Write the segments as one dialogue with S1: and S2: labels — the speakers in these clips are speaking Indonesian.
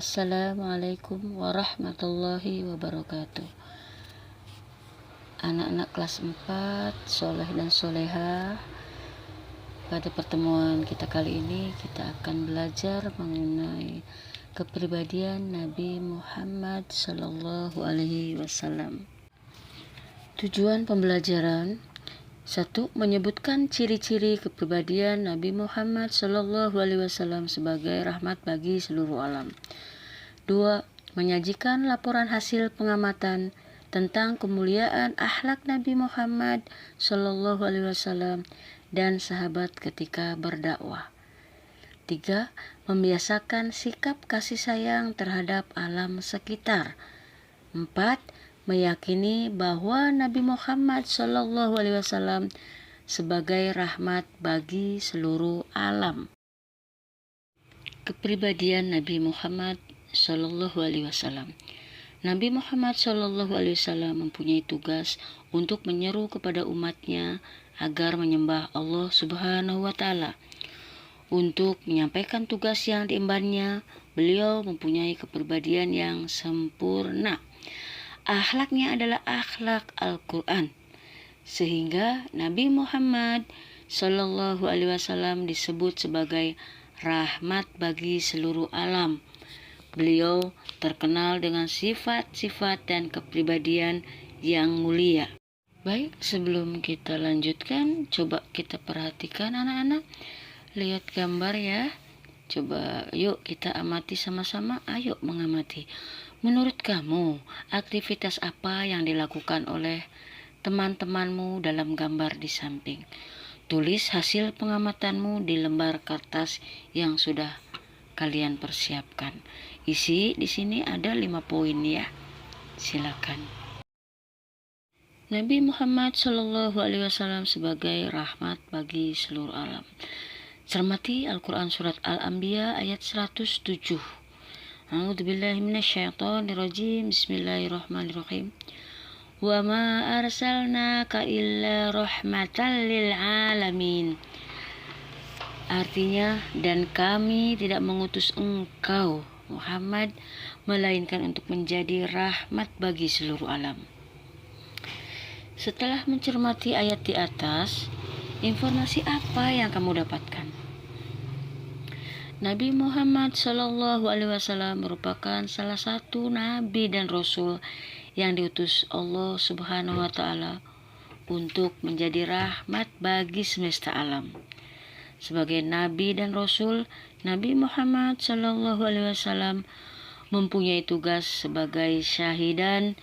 S1: Assalamualaikum warahmatullahi wabarakatuh. Anak-anak kelas 4, soleh dan soleha. Pada pertemuan kita kali ini kita akan belajar mengenai kepribadian Nabi Muhammad Sallallahu Alaihi Wasallam. Tujuan pembelajaran: 1. Menyebutkan ciri-ciri kepribadian Nabi Muhammad Sallallahu Alaihi Wasallam sebagai rahmat bagi seluruh alam. 2. Menyajikan laporan hasil pengamatan tentang kemuliaan akhlak Nabi Muhammad Sallallahu Alaihi Wasallam dan sahabat ketika berdakwah. 3. Membiasakan sikap kasih sayang terhadap alam sekitar. 4. Meyakini bahwa Nabi Muhammad Sallallahu Alaihi Wasallam sebagai rahmat bagi seluruh alam. Kepribadian Nabi Muhammad Sallallahu Alaihi Wasallam. Nabi Muhammad Sallallahu Alaihi Wasallam mempunyai tugas untuk menyeru kepada umatnya agar menyembah Allah Subhanahu wa Ta'ala. Untuk menyampaikan tugas yang diembannya, beliau mempunyai kepribadian yang sempurna. Akhlaknya adalah akhlak Al-Quran, sehingga Nabi Muhammad Sallallahu Alaihi Wasallam disebut sebagai rahmat bagi seluruh alam. Beliau terkenal dengan sifat-sifat dan kepribadian yang mulia. Baik, sebelum kita lanjutkan, coba kita perhatikan anak-anak. Lihat gambar ya. Coba yuk kita amati sama-sama. Ayo mengamati. Menurut kamu, aktivitas apa yang dilakukan oleh teman-temanmu dalam gambar di samping? Tulis hasil pengamatanmu di lembar kertas yang sudah kalian persiapkan. Isi di sini ada 5 poin ya. Silakan. Nabi Muhammad Sallallahu Alaihi Wasallam sebagai rahmat bagi seluruh alam. Cermati Al-Quran surat Al-Anbiya ayat 107. A'udzubillahi minasyaitonirrajim. Bismillahirrahmanirrahim. Wa ma arsalnaka illa rahmatan lil alamin. Artinya, dan kami tidak mengutus engkau Muhammad melainkan untuk menjadi rahmat bagi seluruh alam. Setelah mencermati ayat di atas, informasi apa yang kamu dapatkan? Nabi Muhammad Sallallahu Alaihi Wasallam merupakan salah satu nabi dan rasul yang diutus Allah Subhanahu wa Ta'ala untuk menjadi rahmat bagi semesta alam. Sebagai nabi dan rasul, Nabi Muhammad Sallallahu Alaihi Wasallam mempunyai tugas sebagai syahidan,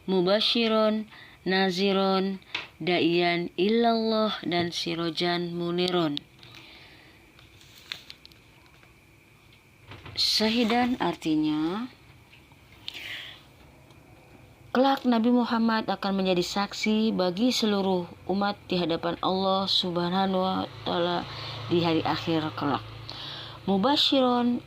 S1: mubasyiron, naziron, da'iyan ilallah, dan sirojan muniron. Syahidan artinya kelak Nabi Muhammad akan menjadi saksi bagi seluruh umat di hadapan Allah Subhanahu wa Ta'ala di hari akhir kelak. Mubasyiron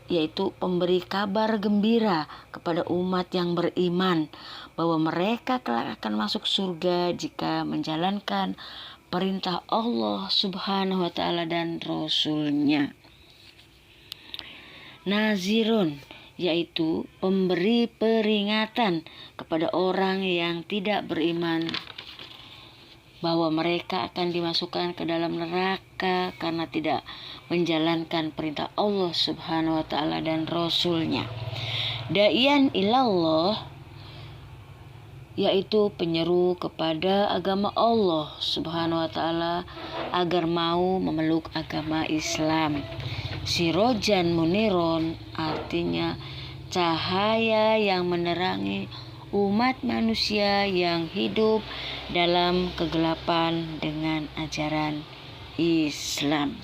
S1: yaitu pemberi kabar gembira kepada umat yang beriman bahwa mereka kelak akan masuk surga jika menjalankan perintah Allah Subhanahu wa Ta'ala dan Rasul-Nya. Nazirun yaitu pemberi peringatan kepada orang yang tidak beriman bahwa mereka akan dimasukkan ke dalam neraka karena tidak menjalankan perintah Allah Subhanahu wa Ta'ala dan Rasul-Nya. Da'iyan ilallah yaitu penyeru kepada agama Allah Subhanahu wa Ta'ala agar mau memeluk agama Islam. Sirojan muniron artinya cahaya yang menerangi umat manusia yang hidup dalam kegelapan dengan ajaran Islam.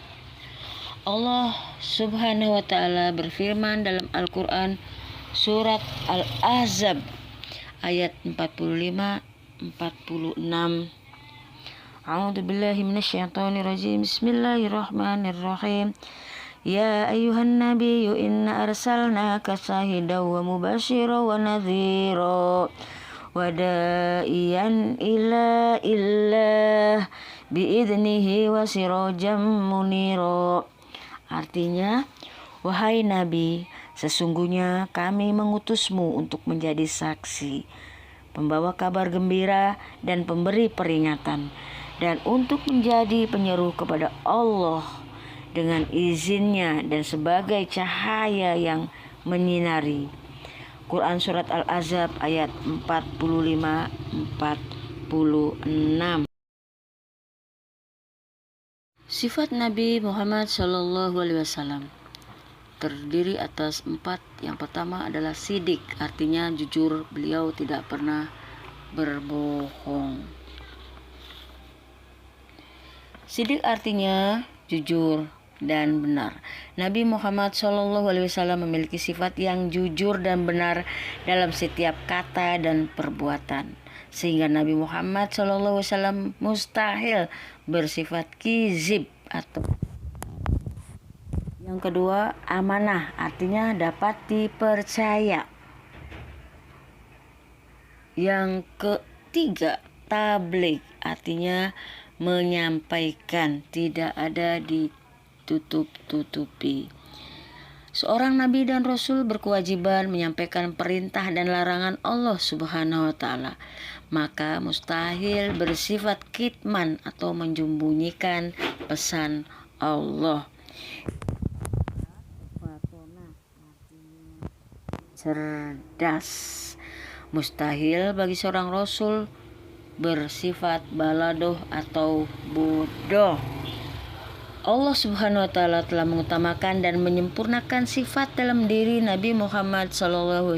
S1: Allah Subhanahu wa Ta'ala berfirman dalam Al-Quran surat Al-Ahzab ayat 45-46. A'udzubillahi minasyaitonirrajim. Bismillahirrahmanirrahim. Ya ayyuhan nabiyyu inna arsalnaka syahidan wa mubasyiran wa nadhira wa da'iyan ila illah biidnihi wa sirajan munira. Artinya, wahai Nabi, Sesungguhnya kami mengutusmu untuk menjadi saksi, pembawa kabar gembira dan pemberi peringatan, dan untuk menjadi penyeru kepada Allah dengan izinnya dan sebagai cahaya yang menyinari. Quran Surat Al-Ahzab ayat 45-46. Sifat Nabi Muhammad SAW terdiri atas 4. Yang pertama adalah sidik, artinya jujur. Beliau tidak pernah berbohong. Sidik artinya jujur dan benar. Nabi Muhammad SAW memiliki sifat yang jujur dan benar dalam setiap kata dan perbuatan, sehingga Nabi Muhammad SAW mustahil bersifat kizib atau. Yang kedua, amanah artinya dapat dipercaya. Yang ketiga, tabligh artinya menyampaikan, tidak ada ditutup-tutupi. Seorang nabi dan rasul berkewajiban menyampaikan perintah dan larangan Allah Subhanahu wa taala. Maka mustahil bersifat kitman atau menyembunyikan pesan Allah. Cerdas. Mustahil bagi seorang rasul bersifat baladoh atau bodoh. Allah Subhanahu wa taala telah mengutamakan dan menyempurnakan sifat dalam diri Nabi Muhammad sallallahu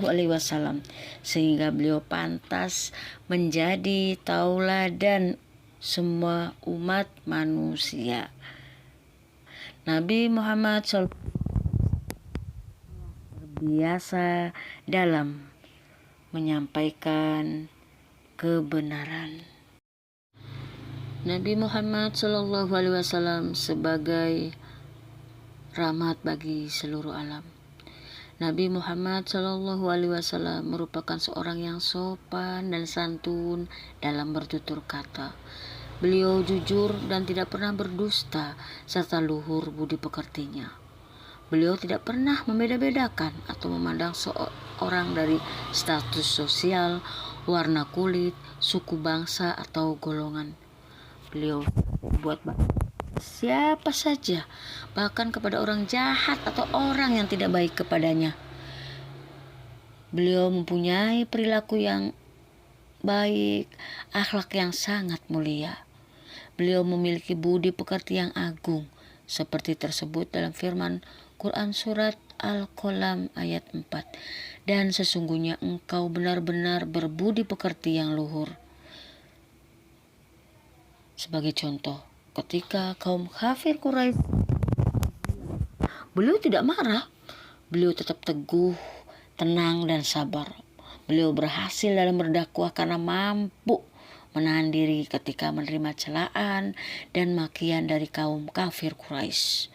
S1: alaihi wasallam, sehingga beliau pantas menjadi tauladan semua umat manusia. Nabi Muhammad biasa dalam menyampaikan kebenaran. Nabi Muhammad SAW sebagai rahmat bagi seluruh alam. Nabi Muhammad SAW merupakan seorang yang sopan dan santun dalam bertutur kata. Beliau jujur dan tidak pernah berdusta, serta luhur budi pekertinya. Beliau tidak pernah membeda-bedakan atau memandang seorang dari status sosial, warna kulit, suku bangsa, atau golongan. Beliau buat siapa saja, bahkan kepada orang jahat atau orang yang tidak baik kepadanya. Beliau mempunyai perilaku yang baik, akhlak yang sangat mulia. Beliau memiliki budi pekerti yang agung, seperti tersebut dalam firman Quran Surat Al-Qalam ayat 4. Dan sesungguhnya engkau benar-benar berbudi pekerti yang luhur. Sebagai contoh, ketika kaum kafir Quraisy, beliau tidak marah. Beliau tetap teguh, tenang, dan sabar. Beliau berhasil dalam berdakwah karena mampu menahan diri ketika menerima celaan dan makian dari kaum kafir Quraisy.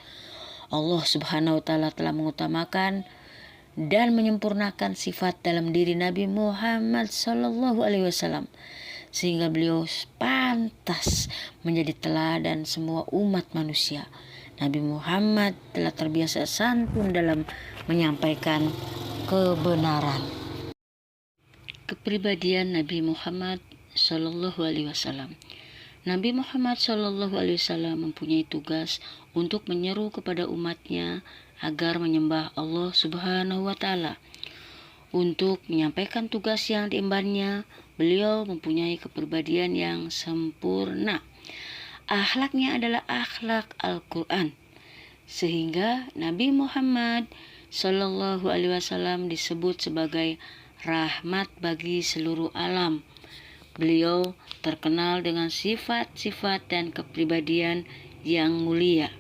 S1: Allah Subhanahu wa taala telah mengutamakan dan menyempurnakan sifat dalam diri Nabi Muhammad sallallahu alaihi wasallam, sehingga beliau pantas menjadi teladan semua umat manusia. Nabi Muhammad telah terbiasa santun dalam menyampaikan kebenaran. Kepribadian Nabi Muhammad sallallahu alaihi wasallam. Nabi Muhammad SAW mempunyai tugas untuk menyeru kepada umatnya agar menyembah Allah Subhanahu wa taala. Untuk menyampaikan tugas yang diembannya, beliau mempunyai kepribadian yang sempurna. Akhlaknya adalah akhlak Al-Quran, sehingga Nabi Muhammad SAW disebut sebagai rahmat bagi seluruh alam. Beliau terkenal dengan sifat-sifat dan kepribadian yang mulia.